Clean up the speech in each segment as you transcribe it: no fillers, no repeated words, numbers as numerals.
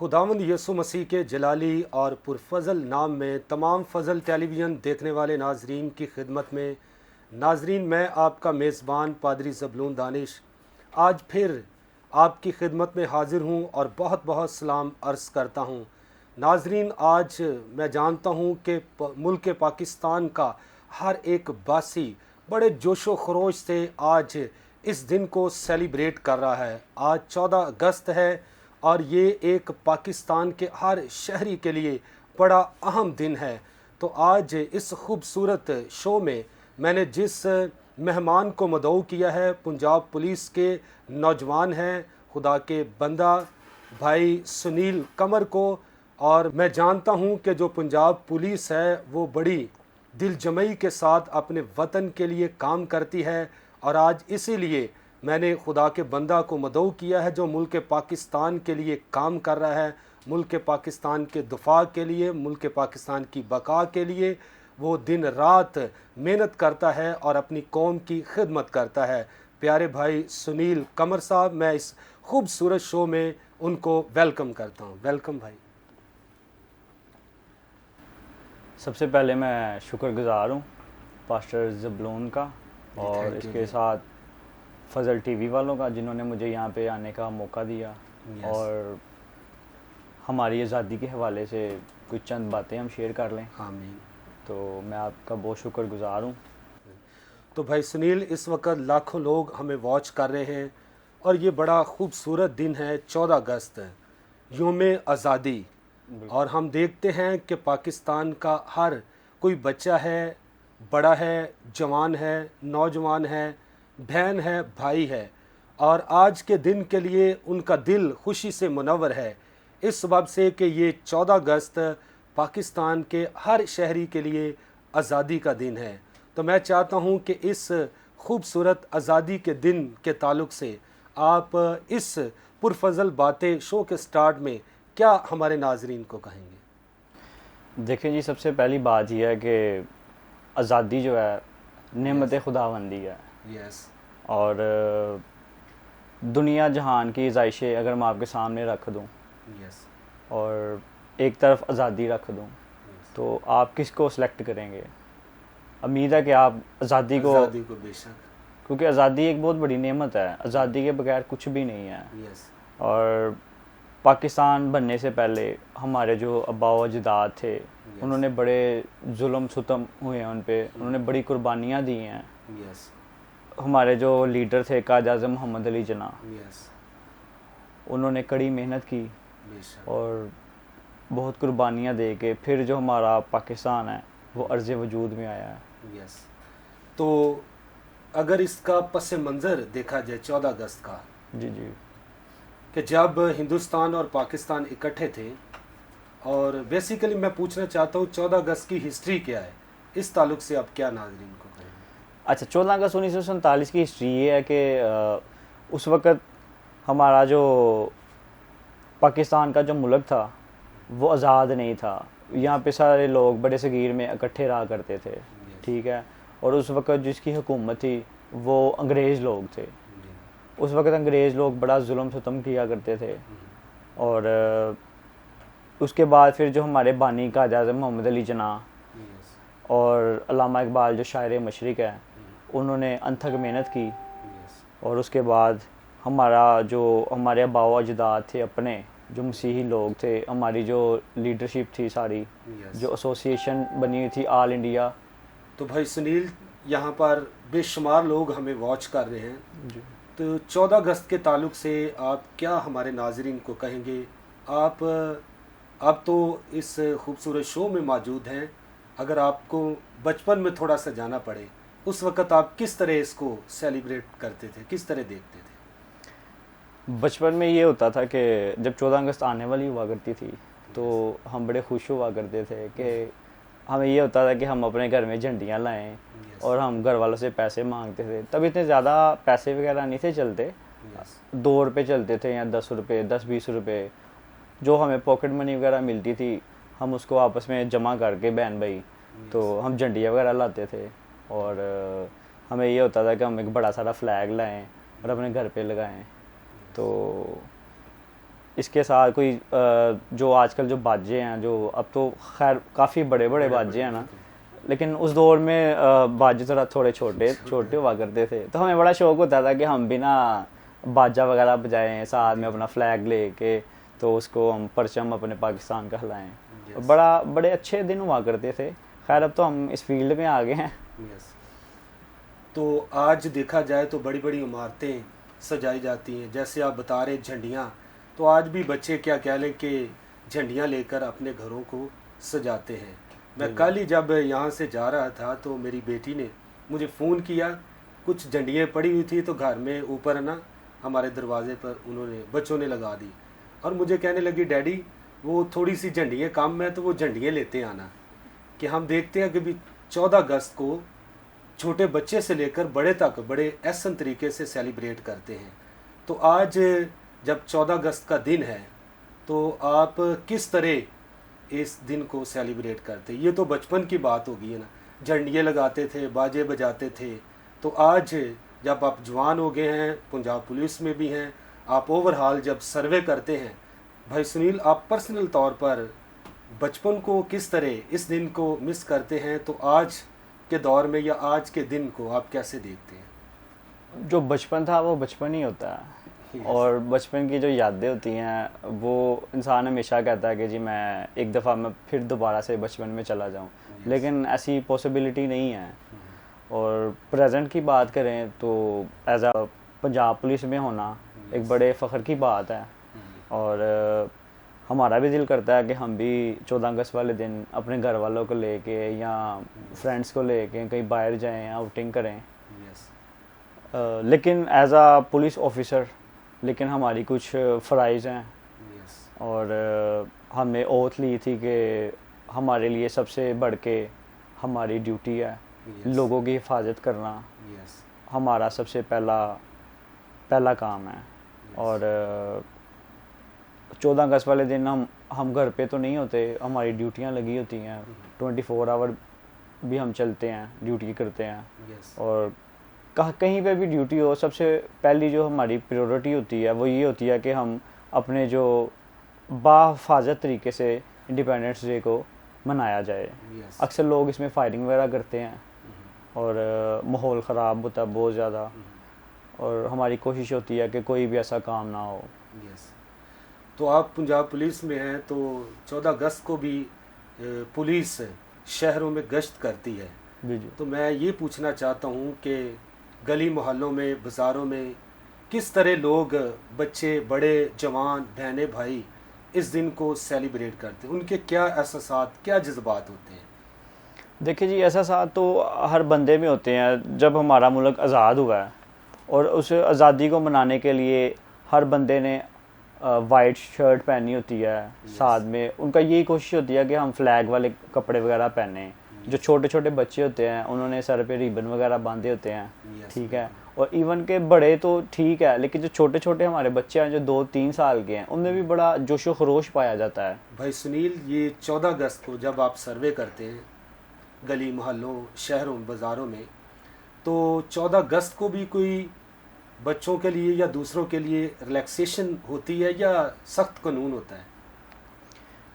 खुदावंद यसु मसीह के जलाली और पुरफजल नाम में तमाम फजल टेलीविज़न देखने वाले नाजरीन की खिदमत में नाजरीन, मैं आपका मेज़बान पादरी ज़बलून दानिश आज फिर आपकी खिदमत में हाज़िर हूँ और बहुत बहुत सलाम अर्ज़ करता हूँ। नाजरीन, आज मैं जानता हूँ कि मुल्क पाकिस्तान का हर एक बासी बड़े जोशो खरोश से आज इस दिन को सेलिब्रेट कर रहा है। आज 14 अगस्त है और ये एक पाकिस्तान के हर शहरी के लिए बड़ा अहम दिन है। तो आज इस खूबसूरत शो में मैंने जिस मेहमान को मदऊ किया है, पंजाब पुलिस के नौजवान हैं, खुदा के बंदा भाई सुनील कमर को। और मैं जानता हूं कि जो पंजाब पुलिस है वो बड़ी दिलजमई के साथ अपने वतन के लिए काम करती है और आज इसीलिए मैंने खुदा के बंदा को मदऊ किया है जो मुल्क पाकिस्तान के लिए काम कर रहा है, मुल्क पाकिस्तान के दफा के लिए, मुल्क पाकिस्तान की बका के लिए वो दिन रात मेहनत करता है और अपनी कौम की खिदमत करता है। प्यारे भाई सुनील कमर साहब, मैं इस खूबसूरत शो में उनको वेलकम करता हूँ। वेलकम भाई। सबसे पहले मैं शुक्रगुजार हूँ पास्टर ज़बलून का और इसके साथ फजल टीवी वालों का जिन्होंने मुझे यहाँ पे आने का मौका दिया और हमारी आज़ादी के हवाले से कुछ चंद बातें हम शेयर कर लें। आमीन। तो मैं आपका बहुत शुक्रगुजार हूँ। तो भाई सुनील, इस वक्त लाखों लोग हमें वॉच कर रहे हैं और ये बड़ा खूबसूरत दिन है, 14 अगस्त यौम आज़ादी। और हम देखते हैं कि पाकिस्तान का हर कोई बच्चा है, बड़ा है, जवान है, नौजवान है, बहन है, भाई है और आज के दिन के लिए उनका दिल खुशी से मुनव्वर है इस सबब से कि ये 14 अगस्त पाकिस्तान के हर शहरी के लिए आज़ादी का दिन है। तो मैं चाहता हूँ कि इस खूबसूरत आज़ादी के दिन के ताल्लुक़ से आप इस पुरफजल बातें शो के स्टार्ट में क्या हमारे नाजरीन को कहेंगे? देखिए जी, सबसे पहली बात यह है कि आज़ादी जो है नेमत खुदावंदी है। यस। और दुनिया जहान की आज़ाइशें अगर मैं आपके सामने रख दूं यस और एक तरफ आज़ादी रख दूं तो आप किसको सेलेक्ट करेंगे? उम्मीद है कि आप आज़ादी को बेशक, क्योंकि आज़ादी एक बहुत बड़ी नेमत है। आज़ादी के बगैर कुछ भी नहीं है। यस। और पाकिस्तान बनने से पहले हमारे जो आबा व अजदाद थे उन्होंने बड़े जुल्म सुतम हुए हैं, उन पे उन्होंने बड़ी कुर्बानियाँ दी हैं। यस। हमारे जो लीडर थे कायद आज़म मोहम्मद अली जिन्ना, यस। उन्होंने कड़ी मेहनत की बेशक। और बहुत कुर्बानियाँ दे के फिर जो हमारा पाकिस्तान है वो अर्ज़ वजूद में आया है। यस। तो अगर इसका पस मंज़र देखा जाए 14 अगस्त का, जी जी, कि जब हिंदुस्तान और पाकिस्तान इकट्ठे थे, और बेसिकली मैं पूछना चाहता हूँ 14 अगस्त की हिस्ट्री क्या है, इस ताल्लुक से आप क्या नाज़रीन को कहेंगे? अच्छा, 14 अगस्त 1947 की हिस्ट्री ये है कि उस वक़्त हमारा जो पाकिस्तान का जो मुल्क था वो आज़ाद नहीं था। यहाँ पे सारे लोग बड़े सगीर में इकट्ठे रहा करते थे, ठीक है। और उस वक़्त जिसकी हुकूमत थी वो अंग्रेज़ लोग थे। उस वक़्त अंग्रेज़ लोग बड़ा जुल्म सितम किया करते थे। और उसके बाद फिर जो हमारे बानी कायद आज़म मोहम्मद अली जिन्ना और अल्लामा इकबाल जो शायर मशरिक़ है, उन्होंने अनथक मेहनत की। और उसके बाद हमारे आबा व अजदाद थे, अपने जो मसीही लोग थे, हमारी जो लीडरशिप थी सारी, जो एसोसिएशन बनी हुई थी ऑल इंडिया। तो भाई सुनील, यहाँ पर बेशुमार लोग हमें वॉच कर रहे हैं, तो 14 अगस्त के ताल्लुक से आप क्या हमारे नाजरीन को कहेंगे? आप तो इस खूबसूरत शो में मौजूद हैं, अगर आपको बचपन में थोड़ा सा जाना पड़े, उस वक़्त आप किस तरह इसको सेलिब्रेट करते थे, किस तरह देखते थे? बचपन में ये होता था कि जब 14 अगस्त आने वाली हुआ करती थी तो हम बड़े खुश हुआ करते थे कि हमें ये होता था कि हम अपने घर में झंडियाँ लाएं और हम घर वालों से पैसे मांगते थे। तब इतने ज़्यादा पैसे वगैरह नहीं थे चलते, 2 रुपये चलते थे या 10 रुपये, 10-20 रुपये जो हमें पॉकेट मनी वगैरह मिलती थी, हम उसको आपस में जमा करके बहन भाई तो हम झंडियाँ वगैरह लाते थे। और हमें ये होता था कि हम एक बड़ा सारा फ्लैग लाएँ और अपने घर पे लगाएँ। तो इसके साथ कोई जो आजकल जो बाजे हैं, जो अब तो खैर काफ़ी बड़े बड़े बाजे हैं ना, लेकिन उस दौर में बाजे थोड़े छोटे छोटे हुआ करते थे, तो हमें बड़ा शौक होता था कि हम भी ना बाजा वगैरह बजाएं साथ में अपना फ्लैग लेके, तो उसको हम परचम अपने पाकिस्तान का हिलाएं। और बड़े अच्छे दिन हुआ करते थे। खैर अब तो हम इस फील्ड में आ गए हैं। तो आज देखा जाए तो बड़ी बड़ी इमारतें सजाई जाती हैं, जैसे आप बता रहे झंडियाँ, तो आज भी बच्चे क्या कह लें कि झंडियाँ लेकर अपने घरों को सजाते हैं। मैं कल ही जब यहाँ से जा रहा था तो मेरी बेटी ने मुझे फ़ोन किया, कुछ झंडियाँ पड़ी हुई थी तो घर में ऊपर ना हमारे दरवाजे पर उन्होंने बच्चों ने लगा दी, और मुझे कहने लगी डैडी वो थोड़ी सी झंडियाँ कम है तो वो झंडियाँ लेते आना। कि हम देखते हैं कि भी 14 अगस्त को छोटे बच्चे से लेकर बड़े तक बड़े ऐसा तरीके से सेलिब्रेट करते हैं। तो आज जब 14 अगस्त का दिन है तो आप किस तरह इस दिन को सेलिब्रेट करते? ये तो बचपन की बात होगी है ना, झंडियाँ लगाते थे, बाजे बजाते थे। तो आज जब आप जवान हो गए हैं, पंजाब पुलिस में भी हैं, आप ओवरऑल जब सर्वे करते हैं, भाई सुनील आप पर्सनल तौर पर बचपन को किस तरह इस दिन को मिस करते हैं? तो आज के दौर में या आज के दिन को आप कैसे देखते हैं? जो बचपन था वो बचपन ही होता है, और बचपन की जो यादें होती हैं वो इंसान हमेशा कहता है कि जी मैं एक दफ़ा मैं फिर दोबारा से बचपन में चला जाऊं, लेकिन ऐसी पॉसिबिलिटी नहीं है। और प्रेजेंट की बात करें तो एज अ पंजाब पुलिस में होना एक बड़े फ़ख्र की बात है, और हमारा भी दिल करता है कि हम भी 14 अगस्त वाले दिन अपने घर वालों को लेके या फ्रेंड्स को लेके कहीं बाहर जाएं, आउटिंग करें। लेकिन एज अ पुलिस ऑफिसर लेकिन हमारी कुछ फ़राइज़ हैं, और हमने ओथ ली थी कि हमारे लिए सबसे बढ़ के हमारी ड्यूटी है लोगों की हिफाजत करना, हमारा सबसे पहला काम है। और 14 अगस्त वाले दिन हम घर पे तो नहीं होते, हमारी ड्यूटियां लगी होती हैं, 24 आवर भी हम चलते हैं, ड्यूटी करते हैं। और कहीं पे भी ड्यूटी हो, सबसे पहली जो हमारी प्रायोरिटी होती है वो ये होती है कि हम अपने जो बाहिफाजत तरीके से इंडिपेंडेंस डे को मनाया जाए। अक्सर लोग इसमें फायरिंग वगैरह करते हैं और माहौल ख़राब होता है बहुत ज़्यादा, और हमारी कोशिश होती है कि कोई भी ऐसा काम ना हो। तो आप पंजाब पुलिस में हैं, तो 14 अगस्त को भी पुलिस शहरों में गश्त करती है। जी जी। तो मैं ये पूछना चाहता हूँ कि गली मोहल्लों में, बाज़ारों में किस तरह लोग, बच्चे, बड़े, जवान, बहनें, भाई इस दिन को सेलिब्रेट करते हैं? उनके क्या एहसासात, क्या जज्बात होते हैं? देखिए जी, एहसासात तो हर बंदे में होते हैं। जब हमारा मुल्क आज़ाद हुआ है और उस आज़ादी को मनाने के लिए हर बंदे ने वाइट शर्ट पहनी होती है, साथ में उनका यही कोशिश होती है कि हम फ्लैग वाले कपड़े वगैरह पहने। जो छोटे छोटे बच्चे होते हैं उन्होंने सर पे रिबन वगैरह बांधे होते हैं, ठीक है। और इवन के बड़े तो ठीक है, लेकिन जो छोटे छोटे हमारे बच्चे हैं जो 2-3 साल के हैं, उनमें भी बड़ा जोशो खरोश पाया जाता है। भाई सुनील, ये 14 अगस्त को जब आप सर्वे करते हैं गली मोहल्लों, शहरों, बाज़ारों में, तो 14 अगस्त को भी कोई बच्चों के लिए या दूसरों के लिए रिलैक्सेशन होती है या सख्त कानून होता है?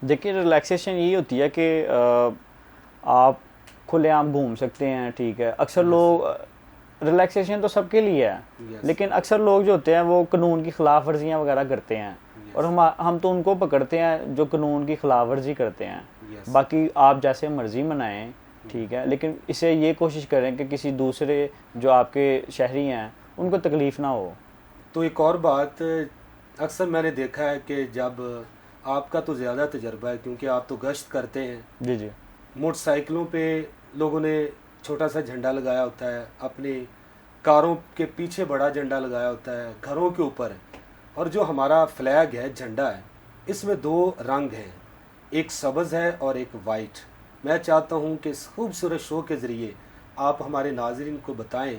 देखिए, रिलैक्सेशन यही होती है कि आप खुलेआम घूम सकते हैं, ठीक है। अक्सर लोग, रिलैक्सेशन तो सबके लिए है, लेकिन अक्सर लोग जो होते हैं वो कानून की खिलाफ वर्जियाँ वगैरह करते हैं, और हम तो उनको पकड़ते हैं जो कानून की खिलाफ वर्जी करते हैं। बाकी आप जैसे मर्ज़ी मनाएं, ठीक है, लेकिन इसे ये कोशिश करें कि किसी दूसरे जो आपके शहरी हैं उनको तकलीफ़ ना हो। तो एक और बात, अक्सर मैंने देखा है कि जब आपका तो ज़्यादा तजर्बा है क्योंकि आप तो गश्त करते हैं, जी जी, मोटरसाइकिलों पे लोगों ने छोटा सा झंडा लगाया होता है, अपनी कारों के पीछे बड़ा झंडा लगाया होता है, घरों के ऊपर। और जो हमारा फ्लैग है, झंडा है, इसमें 2 रंग हैं, एक सब्ज़ है और एक वाइट। मैं चाहता हूं कि इस खूबसूरत शो के ज़रिए आप हमारे नाज़रीन को बताएं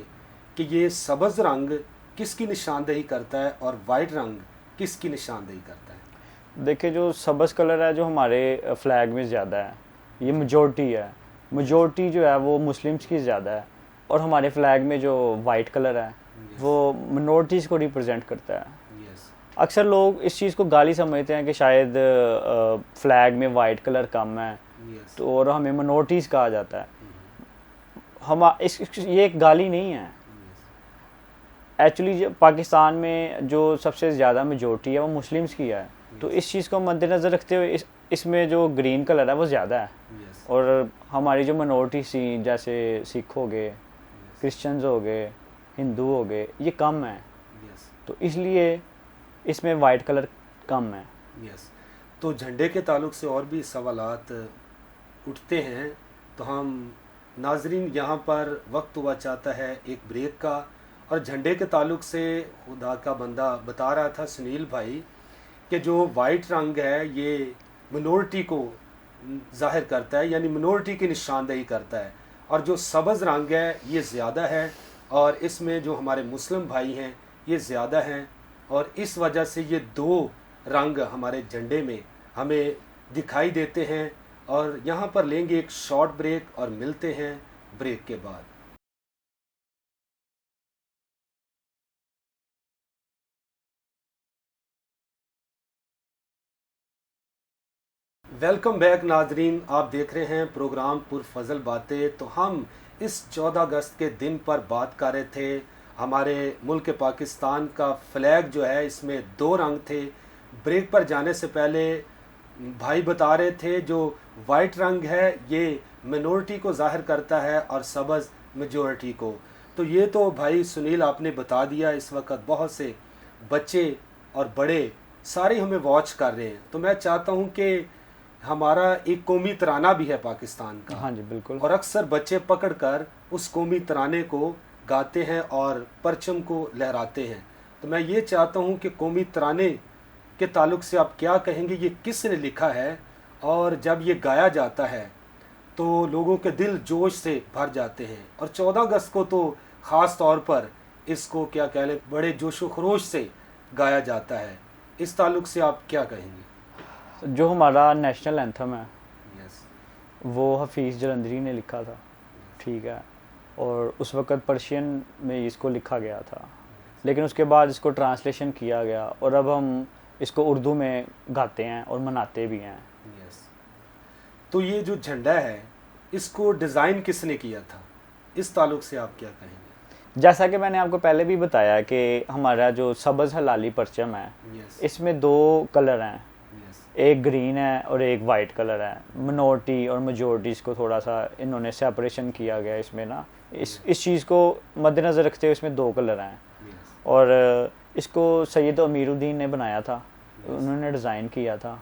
कि ये सब्ज़ रंग किसकी निशानदेही करता है और वाइट रंग किसकी निशानदेही करता है? देखिए, जो सब्ज़ कलर है जो हमारे फ्लैग में ज़्यादा है, ये मेजॉरिटी है। मेजॉरिटी जो है वो मुस्लिम्स की ज़्यादा है, और हमारे फ्लैग में जो वाइट कलर है वो मिनॉरिटीज़ को रिप्रेजेंट करता है। अक्सर लोग इस चीज़ को गाली समझते हैं कि शायद फ्लैग में वाइट कलर कम है, यस। तो और हमें मिनोरिटीज़ कहा जाता है। हम ये एक गाली नहीं है। एक्चुअली पाकिस्तान में जो सबसे ज़्यादा मेजोरिटी है वो मुस्लिम्स की है, तो इस चीज़ को मद्देनज़र रखते हुए इसमें जो ग्रीन कलर है वो ज़्यादा है। यस। और हमारी जो मिनोरिटी सी जैसे सिख हो गए, क्रिश्चियंस हो गए, हिंदू हो गए, ये कम है, यस। तो इसलिए इसमें वाइट कलर कम है। यस। तो झंडे के ताल्लुक से और भी सवालात उठते हैं, तो हम नाजरीन यहाँ पर वक्त हुआ चाहता है एक ब्रेक का। और झंडे के ताल्लुक से खुदा का बंदा बता रहा था सुनील भाई कि जो वाइट रंग है ये मिनोरिटी को जाहिर करता है, यानी मिनोरिटी की निशानदेही करता है, और जो सब्ज़ रंग है ये ज़्यादा है, और इसमें जो हमारे मुस्लिम भाई हैं ये ज़्यादा हैं, और इस वजह से ये दो रंग हमारे झंडे में हमें दिखाई देते हैं। और यहाँ पर लेंगे एक शॉर्ट ब्रेक और मिलते हैं ब्रेक के बाद। वेलकम बैक नाजरीन, आप देख रहे हैं प्रोग्राम पुरफजल बातें। तो हम इस 14 अगस्त के दिन पर बात कर रहे थे। हमारे मुल्क पाकिस्तान का फ्लैग जो है इसमें दो रंग थे। ब्रेक पर जाने से पहले भाई बता रहे थे जो वाइट रंग है ये मिनोरिटी को जाहिर करता है और सब्ज़ मेजॉरिटी को। तो ये तो भाई सुनील आपने बता दिया। इस वक्त बहुत से बच्चे और बड़े सारे हमें वॉच कर रहे हैं, तो मैं चाहता हूँ कि हमारा एक कौमी तराना भी है पाकिस्तान का। हाँ जी, बिल्कुल। और अक्सर बच्चे पकड़कर उस कौमी तराने को गाते हैं और परचम को लहराते हैं। तो मैं ये चाहता हूँ कि कौमी तराने के ताल्लुक से आप क्या कहेंगे, ये किसने लिखा है, और जब ये गाया जाता है तो लोगों के दिल जोश से भर जाते हैं। और 14 अगस्त को तो ख़ास तौर पर इसको क्या कह लें बड़े जोश व खरोश से गाया जाता है। इस ताल्लुक से आप क्या कहेंगे? जो हमारा नेशनल एंथम है यस। वो हफीज़ जलंधरी ने लिखा था, ठीक है, और उस वक़्त पर्शियन में इसको लिखा गया था, लेकिन उसके बाद इसको ट्रांसलेशन किया गया और अब हम इसको उर्दू में गाते हैं और मनाते भी हैं। यस। तो ये जो झंडा है इसको डिज़ाइन किसने किया था, इस ताल्लुक से आप क्या कहेंगे? जैसा कि मैंने आपको पहले भी बताया कि हमारा जो सब्ज़ हलाली परचम है यस। इसमें दो कलर हैं, यस। एक ग्रीन है और एक वाइट कलर है। मिनोरिटी और मेजॉरिटीज़ को थोड़ा सा इन्होंने सेपरेशन किया गया इसमें ना, इस चीज़ को मद्देनज़र रखते हुए इसमें दो कलर हैं। यस। और इसको सैयद अमीरुद्दीन ने बनाया था, उन्होंने डिज़ाइन किया था।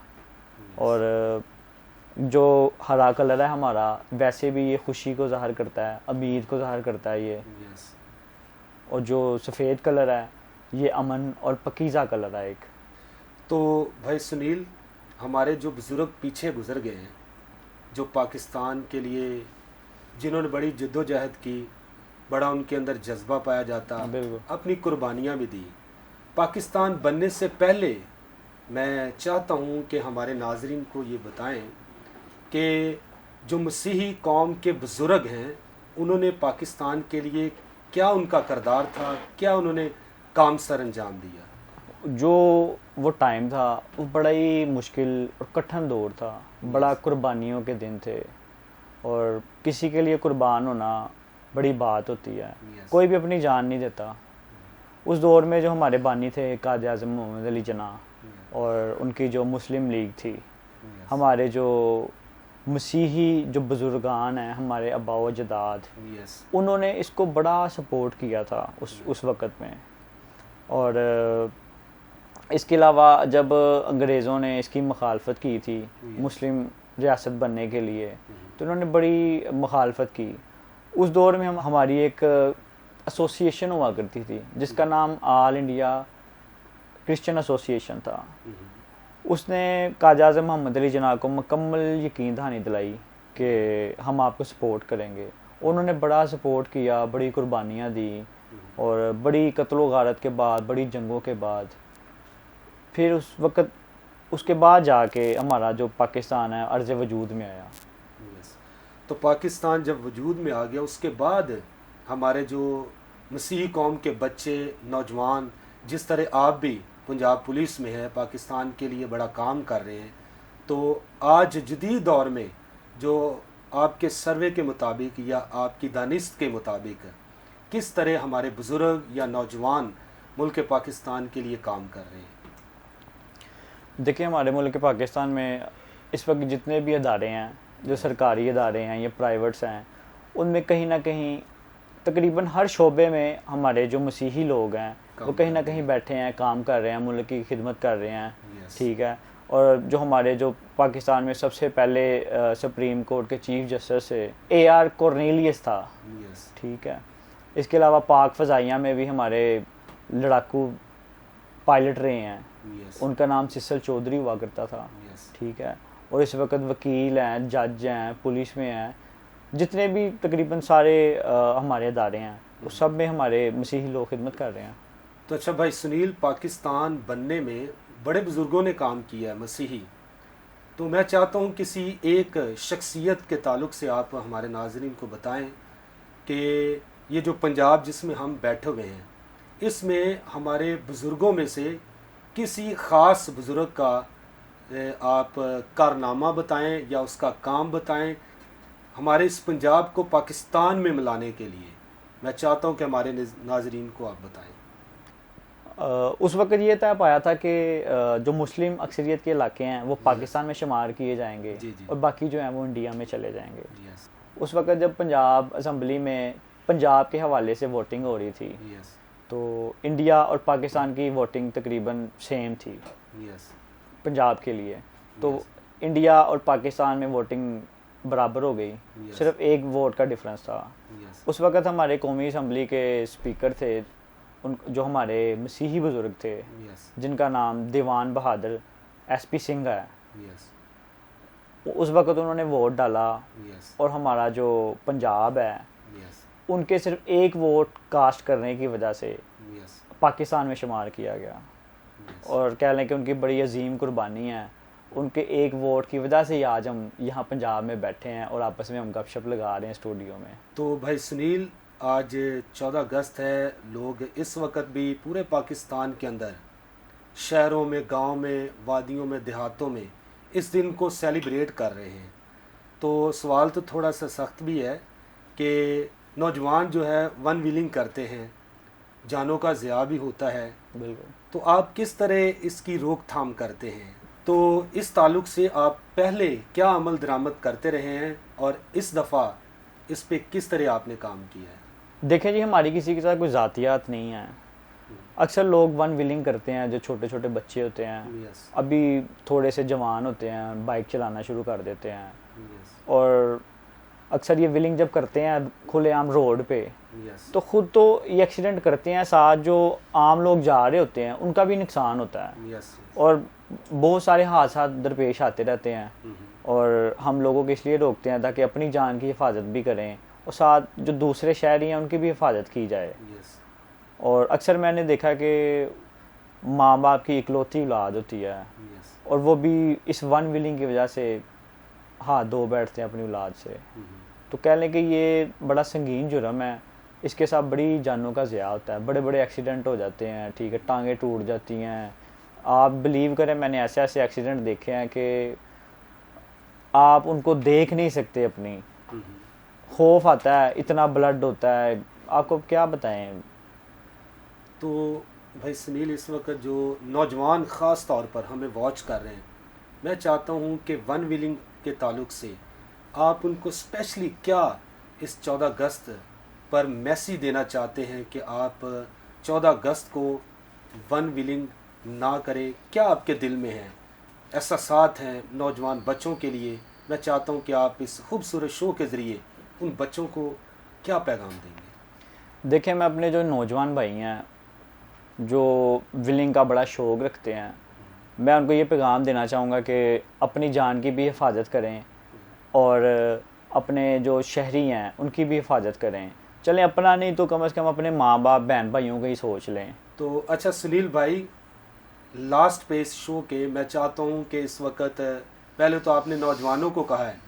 और जो हरा कलर है हमारा वैसे भी ये खुशी को ज़ाहिर करता है, उम्मीद को ज़ाहिर करता है ये। यस। और जो सफ़ेद कलर है ये अमन और पकीज़ा कलर है एक। तो भाई सुनील, हमारे जो बुज़ुर्ग पीछे गुज़र गए हैं, जो पाकिस्तान के लिए जिन्होंने बड़ी जद्दोजहद की, बड़ा उनके अंदर जज्बा पाया जाता, बिल्कुल। अपनी कुर्बानियाँ भी दी पाकिस्तान बनने से पहले। मैं चाहता हूँ कि हमारे नाजरीन को ये बताएं कि जो मसीही कौम के बुज़ुर्ग हैं उन्होंने पाकिस्तान के लिए क्या उनका किरदार था, क्या उन्होंने काम सर अंजाम दिया? जो वो टाइम था वो बड़ा ही मुश्किल और कठिन दौर था, बड़ा कुर्बानियों के दिन थे, और किसी के लिए कुर्बान होना बड़ी बात होती है। कोई भी अपनी जान नहीं देता। उस दौर में जो हमारे बानी थे काज़ी आज़म मोहम्मद अली जिन्नाह और उनकी जो मुस्लिम लीग थी, हमारे जो मसीही जो बुज़ुर्गान हैं, हमारे अब्बा व अजदाद, उन्होंने इसको बड़ा सपोर्ट किया था उस वक़्त में। और इसके अलावा जब अंग्रेज़ों ने इसकी मुखालफत की थी मुस्लिम रियासत बनने के लिए, तो उन्होंने बड़ी मुखालफत की। उस दौर में हमारी एक एसोसिएशन हुआ करती थी जिसका नाम ऑल इंडिया क्रिश्चियन एसोसिएशन था। उसने काज़ी आज़म मोहम्मद अली जिन्नाह को मुकम्मल यकीन दहानी दिलाई कि हम आपको सपोर्ट करेंगे। उन्होंने बड़ा सपोर्ट किया, बड़ी कुर्बानियाँ दी, और बड़ी कत्लो गारत के बाद, बड़ी जंगों के बाद, फिर उस वक़्त उसके बाद जाके हमारा जो पाकिस्तान है अर्ज़ वजूद में आया। तो पाकिस्तान जब वजूद में आ गया उसके बाद हमारे जो मसीही कौम के बच्चे, नौजवान, जिस तरह आप भी पंजाब पुलिस में है, पाकिस्तान के लिए बड़ा काम कर रहे हैं। तो आज जदीद दौर में जो आपके सर्वे के मुताबिक या आपकी दानिश के मुताबिक किस तरह हमारे बुज़ुर्ग या नौजवान मुल्क पाकिस्तान के लिए काम कर रहे हैं? देखिए, हमारे मुल्क पाकिस्तान में इस वक्त जितने भी अदारे हैं, जो सरकारी अदारे हैं या प्राइवेट्स हैं, उनमें कहीं ना कहीं तकरीबन हर शोबे में हमारे जो मसीही लोग हैं वो कहीं ना कहीं बैठे हैं, काम कर रहे हैं, मुल्क की खिदमत कर रहे हैं। ठीक है। और जो हमारे जो पाकिस्तान में सबसे पहले सुप्रीम कोर्ट के चीफ जस्टिस AR कॉर्नेलियस था। ठीक है। इसके अलावा पाक फ़ज़ाइया में भी हमारे लड़ाकू पायलट रहे हैं। उनका नाम सिसल चौधरी हुआ करता था। ठीक है। और इस वक्त वकील हैं, जज हैं, पुलिस में हैं, जितने भी तकरीबन सारे हमारे अदारे हैं वो सब में हमारे मसीही लोग खिदमत कर रहे हैं। तो अच्छा भाई सुनील, पाकिस्तान बनने में बड़े बुज़ुर्गों ने काम किया है मसीही। तो मैं चाहता हूँ किसी एक शख्सियत के ताल्लुक़ से आप हमारे नाज़रीन को बताएं कि ये जो पंजाब जिसमें हम बैठे हुए हैं, इसमें हमारे बुज़ुर्गों में से किसी ख़ास बुज़ुर्ग का आप कारनामा बताएं या उसका काम बताएं हमारे इस पंजाब को पाकिस्तान में मिलाने के लिए। मैं चाहता हूं कि हमारे नाज़रीन को आप बताएं। उस वक्त ये तय पाया था कि जो मुस्लिम अक्सरियत के इलाके हैं वो पाकिस्तान में शुमार किए जाएंगे और बाकी जो हैं वो इंडिया में चले जाएंगे। उस वक्त जब पंजाब असम्बली में पंजाब के हवाले से वोटिंग हो रही थी, तो इंडिया और पाकिस्तान की वोटिंग तकरीबन सेम थी पंजाब के लिए। तो इंडिया और पाकिस्तान में वोटिंग बराबर हो गई, सिर्फ एक वोट का डिफरेंस था। उस वक्त हमारे कौमी असम्बली के स्पीकर थे, उन जो हमारे मसीही बुज़ुर्ग थे, जिनका नाम दीवान बहादुर SP सिंह है। उस वक्त उन्होंने वोट डाला और हमारा जो पंजाब है उनके सिर्फ एक वोट कास्ट करने की वजह से पाकिस्तान में शुमार किया गया। और कह लें कि उनकी बड़ी अजीम कुर्बानी है, उनके एक वोट की वजह से ही आज हम यहाँ पंजाब में बैठे हैं और आपस में हम गपशप लगा रहे हैं स्टूडियो में। तो भाई सुनील, आज 14 अगस्त है, लोग इस वक्त भी पूरे पाकिस्तान के अंदर शहरों में, गांव में, वादियों में, देहातों में इस दिन को सेलिब्रेट कर रहे हैं। तो सवाल तो थोड़ा सा सख्त भी है कि नौजवान जो है वन विलिंग करते हैं, जानों का ज़िया भी होता है। बिल्कुल। तो आप किस तरह इसकी रोकथाम करते हैं? तो इस ताल्लुक़ से आप पहले क्या अमल दरामद करते रहे हैं और इस दफ़ा इस पे किस तरह आपने काम किया है? देखें जी, हमारी किसी के साथ कोई ज़ातियात नहीं है। अक्सर लोग वन विलिंग करते हैं, जो छोटे छोटे बच्चे होते हैं, अभी थोड़े से जवान होते हैं, बाइक चलाना शुरू कर देते हैं। और अक्सर ये विलिंग जब करते हैं खुलेआम रोड पे, तो ख़ुद तो ये एक्सीडेंट करते हैं, साथ जो आम लोग जा रहे होते हैं उनका भी नुकसान होता है। और बहुत सारे हादसा दरपेश आते रहते हैं और हम लोगों को इसलिए रोकते हैं ताकि अपनी जान की हिफाजत भी करें और साथ जो दूसरे शहरी हैं उनकी भी हिफाजत की जाए। और अक्सर मैंने देखा कि माँ बाप की इकलौती औलाद होती है और वो भी इस वन विलिंग की वजह से हाथ धो बैठते हैं अपनी औलाद से। तो कह लें कि ये बड़ा संगीन जुर्म है, इसके साथ बड़ी जानों का ज़िया होता है, बड़े बड़े एक्सीडेंट हो जाते हैं। ठीक है, टांगें टूट जाती हैं। आप बिलीव करें, मैंने ऐसे ऐसे एक्सीडेंट देखे हैं कि आप उनको देख नहीं सकते, अपनी खौफ आता है, इतना ब्लड होता है, आपको क्या बताएं। तो भाई सुनील, इस वक्त जो नौजवान ख़ास तौर पर हमें वॉच कर रहे हैं, मैं चाहता हूं कि वन विलिंग के ताल्लुक़ से आप उनको स्पेशली क्या इस 14 अगस्त पर मैसेज देना चाहते हैं कि आप 14 अगस्त को वन विलिंग ना करें? क्या आपके दिल में है, एहसासात हैं नौजवान बच्चों के लिए? मैं चाहता हूं कि आप इस खूबसूरत शो के ज़रिए उन बच्चों को क्या पैगाम देंगे? देखें, मैं अपने जो नौजवान भाई हैं जो विलिंग का बड़ा शौक़ रखते हैं, मैं उनको ये पैगाम देना चाहूँगा कि अपनी जान की भी हिफाजत करें और अपने जो शहरी हैं उनकी भी हिफाजत करें। चलें, अपना नहीं तो कम से कम अपने माँ बाप, बहन भाइयों का ही सोच लें। तो अच्छा सुनील भाई, लास्ट पे इस शो के मैं चाहता हूँ कि इस वक्त पहले तो आपने नौजवानों को कहा है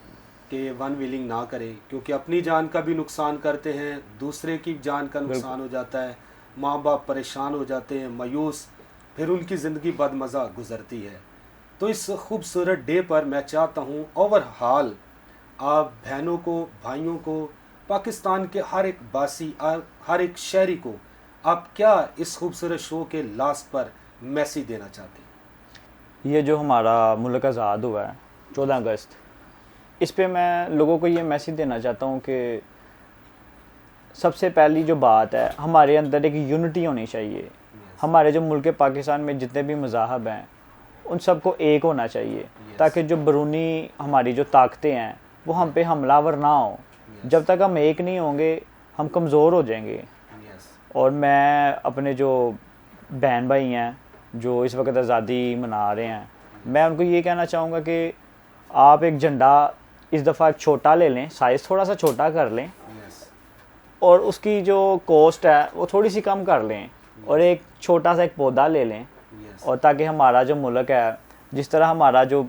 कि वन विलिंग ना करें, क्योंकि अपनी जान का भी नुकसान करते हैं, दूसरे की जान का नुकसान हो जाता है, माँ बाप परेशान हो जाते हैं, मायूस। फिर उनकी ज़िंदगी बदमज़ा गुजरती है। तो इस खूबसूरत डे पर मैं चाहता हूँ ओवरऑल आप बहनों को, भाइयों को, पाकिस्तान के हर एक बासी, हर एक शहरी को आप क्या इस खूबसूरत शो के लास्ट पर मैसेज देना चाहते हैं? ये जो हमारा मुल्क आज़ाद हुआ है 14 अगस्त, इस पे मैं लोगों को ये मैसेज देना चाहता हूँ कि सबसे पहली जो बात है, हमारे अंदर एक यूनिटी होनी चाहिए। हमारे जो मुल्क पाकिस्तान में जितने भी मज़ाहब हैं उन सबको एक होना चाहिए, ताकि जो बरूनी हमारी जो ताकतें हैं वो हम पे हमलावर ना हो। जब तक हम एक नहीं होंगे हम कमज़ोर हो जाएंगे। और मैं अपने जो बहन भाई हैं जो इस वक्त आज़ादी मना रहे हैं, मैं उनको ये कहना चाहूँगा कि आप एक झंडा इस दफ़ा एक छोटा ले लें, साइज़ थोड़ा सा छोटा कर लें और उसकी जो कॉस्ट है वो थोड़ी सी कम कर लें, और एक छोटा सा एक पौधा ले लें। और ताकि हमारा जो मुल्क है, जिस तरह हमारा जो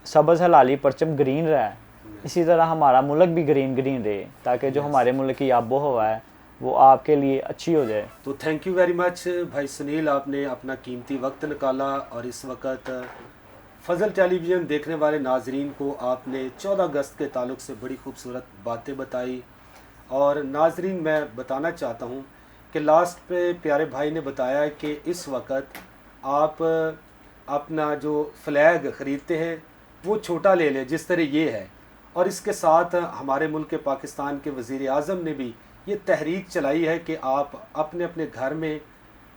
सब्ज़ हलाली परचम ग्रीन रहा है, इसी तरह हमारा मुल्क भी ग्रीन ग्रीन रहे, ताकि जो हमारे मुल्क की आबो हवा है वो आपके लिए अच्छी हो जाए। तो थैंक यू वेरी मच भाई सुनील, आपने अपना कीमती वक्त निकाला और इस वक्त फजल टेलीविज़न देखने वाले नाजरीन को आपने 14 अगस्त के ताल्लुक़ से बड़ी खूबसूरत बातें बताई। और नाजरीन मैं बताना चाहता हूँ कि लास्ट पे प्यारे भाई ने बताया कि इस वक्त आप अपना जो फ्लैग ख़रीदते हैं वो छोटा ले लें जिस तरह ये है। और इसके साथ हमारे मुल्क के पाकिस्तान के वज़ीर आज़म ने भी ये तहरीक चलाई है कि आप अपने अपने घर में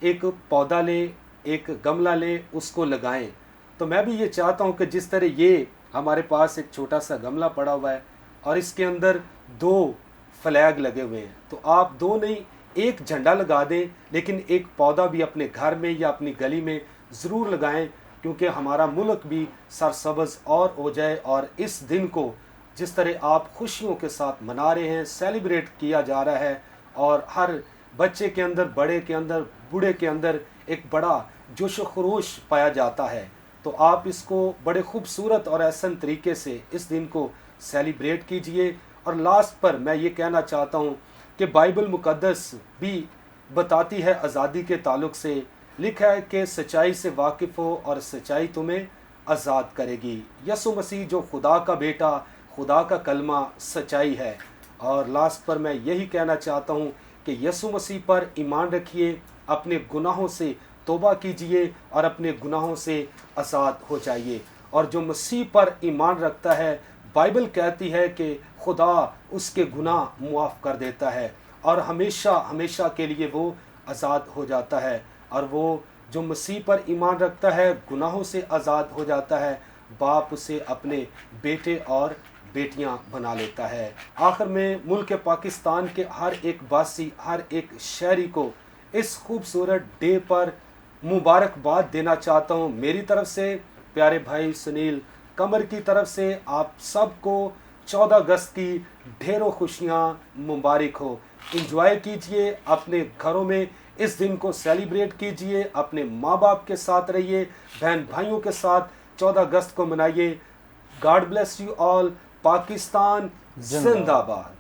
एक पौधा लें, एक गमला लें, उसको लगाएं। तो मैं भी ये चाहता हूँ कि जिस तरह ये हमारे पास एक छोटा सा गमला पड़ा हुआ है और इसके अंदर 2 फ्लैग लगे हुए हैं, तो आप 2 नहीं, एक झंडा लगा दें, लेकिन एक पौधा भी अपने घर में या अपनी गली में ज़रूर लगाएं, क्योंकि हमारा मुल्क भी सरसब्ज़ और हो जाए। और इस दिन को जिस तरह आप खुशियों के साथ मना रहे हैं, सेलिब्रेट किया जा रहा है, और हर बच्चे के अंदर, बड़े के अंदर, बूढ़े के अंदर एक बड़ा जोश व खरोश पाया जाता है, तो आप इसको बड़े खूबसूरत और एहसन तरीके से इस दिन को सेलिब्रेट कीजिए। और लास्ट पर मैं ये कहना चाहता हूँ कि बाइबल मुक़द्दस भी बताती है आज़ादी के ताल्लुक़ से, लिखा है कि सच्चाई से वाकिफ़ हो और सच्चाई तुम्हें आज़ाद करेगी। यसु मसीह जो खुदा का बेटा, खुदा का कलमा सच्चाई है। और लास्ट पर मैं यही कहना चाहता हूँ कि यसु मसीह पर ईमान रखिए, अपने गुनाहों से तौबा कीजिए और अपने गुनाहों से आज़ाद हो जाइए। और जो मसीह पर ईमान रखता है, बाइबल कहती है कि खुदा उसके गुनाह मुआफ़ कर देता है और हमेशा हमेशा के लिए वो आज़ाद हो जाता है। और वो जो मसीह पर ईमान रखता है गुनाहों से आज़ाद हो जाता है, बाप उसे अपने बेटे और बेटियां बना लेता है। आखिर में मुल्क पाकिस्तान के हर एक वासी, हर एक शहरी को इस खूबसूरत डे पर मुबारकबाद देना चाहता हूँ। मेरी तरफ से, प्यारे भाई सुनील कमर की तरफ से, आप सबको 14 अगस्त की ढेरों खुशियाँ मुबारक हो। इंजॉय कीजिए, अपने घरों में इस दिन को सेलिब्रेट कीजिए, अपने माँ बाप के साथ रहिए, बहन भाइयों के साथ 14 अगस्त को मनाइए। God bless you all. Pakistan जिंदाबाद।